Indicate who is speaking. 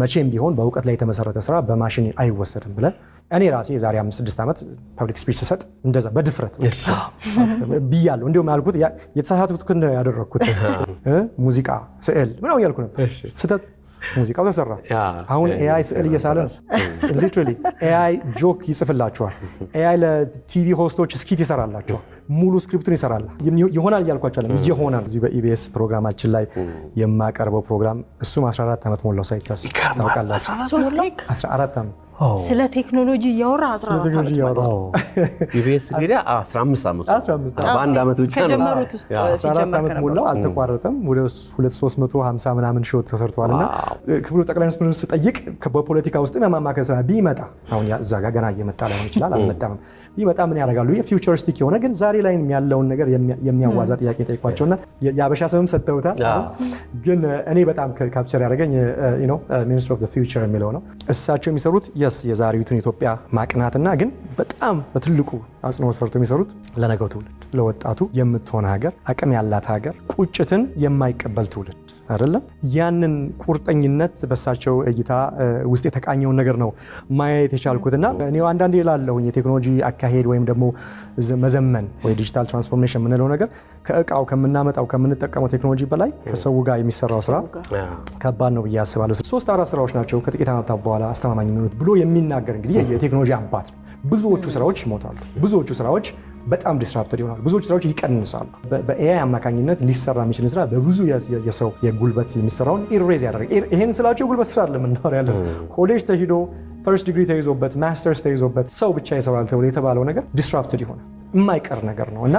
Speaker 1: መቼም ቢሆን በእውቀት ላይ የተመሰረተ ስራ በማሽን አይወሰድም ብለን እኔ ራሴ የዛሬ 5-6 ዓመት ፐብሊክ ስፒች ሰጥ እንደዛ በድፍረት ብያለሁ። እንዲሁም ያልኩት የተሳሳትኩት ያደረኩት ሙዚቃ ስዕል ምናምን ያልኩ ነበር። ስተት ሙዚቃው ተሰራ። አሁን ኤአይ ስዕል እየሳለ ሊትራሊ ኤአይ ጆክ ይጽፍላችኋል። ኤአይ ለቲቪ ሆስቶች ስኪት ይሰራላችኋል። ሙሉ ስክሪፕቱን ይሰራል። ይሆናል እያልኳቸው አለ ይሆናል። እዚህ በኢቢኤስ ፕሮግራማችን ላይ የማቀርበው ፕሮግራም እሱም 14 ዓመት ሞላው ሳይታስ ታውቃላችሁ። 14 ዓመት
Speaker 2: ስለ ቴክኖሎጂ ያወራ 14 ዓመት
Speaker 3: ኢቢኤስ እንግዲህ 15 ዓመት በአንድ ዓመት ብቻ ነው።
Speaker 1: 14 ዓመት ሞላው አልተቋረጠም። ወደ 2350 ምናምን ሾው ተሰርቷልና ክብሩ ጠቅላይ ሚኒስትሩን ስጠይቅ በፖለቲካ ውስጥ የማማከር ስራ ቢመጣ አሁን እዛ ጋር ገና እየመጣ ላይሆን ይችላል አልመጣም ቢመጣ ምን ያደርጋሉ? የፊውቸሪስቲክ የሆነ ግን ዛሬ ላይ ያለውን ነገር የሚያዋዛ ጥያቄ ጠይቋቸውና የአበሻ ስምም ሰጥተውታል። ግን እኔ በጣም ካፕቸር ያደረገኝ ሚኒስትር ኦፍ ዘ ፊውቸር የሚለው ነው። እሳቸው የሚሰሩት የዛሬቱን ኢትዮጵያ ማቅናትና ግን በጣም በትልቁ አጽንኦት ሰርተው የሚሰሩት ለነገው ትውልድ ለወጣቱ የምትሆን ሀገር፣ አቅም ያላት ሀገር፣ ቁጭትን የማይቀበል ትውልድ አይደለም። ያንን ቁርጠኝነት በሳቸው እይታ ውስጥ የተቃኘውን ነገር ነው ማየት የቻልኩትና እኔ አንዳንዴ እላለሁኝ የቴክኖሎጂ አካሄድ ወይም ደግሞ መዘመን ወይ ዲጂታል ትራንስፎርሜሽን የምንለው ነገር ከእቃው ከምናመጣው ከምንጠቀመው ቴክኖሎጂ በላይ ከሰው ጋር የሚሰራው ስራ ከባድ ነው ብዬ አስባለሁ። 3-4 ስራዎች ናቸው ከጥቂት ዓመታት በኋላ አስተማማኝ የሚሆኑት ብሎ የሚናገር እንግዲህ የቴክኖሎጂ አባት ነው። ብዙዎቹ ስራዎች ይሞታሉ። ብዙዎቹ ስራዎች በጣም ዲስራፕትድ ይሆናሉ። ብዙዎቹ ስራዎች ይቀንሳሉ። በኤአይ አማካኝነት ሊሰራ የሚችል ስራ በብዙ የሰው የጉልበት የሚሰራውን ኢሬዝ ያደርጋል። ይሄን ስላቸው የጉልበት ስራ አይደለም እናወራ ያለን ኮሌጅ ተሂዶ ፈርስት ዲግሪ ተይዞበት ማስተርስ ተይዞበት ሰው ብቻ ይሰራል ተብሎ የተባለው ነገር ዲስራፕትድ ይሆናል። የማይቀር ነገር ነው እና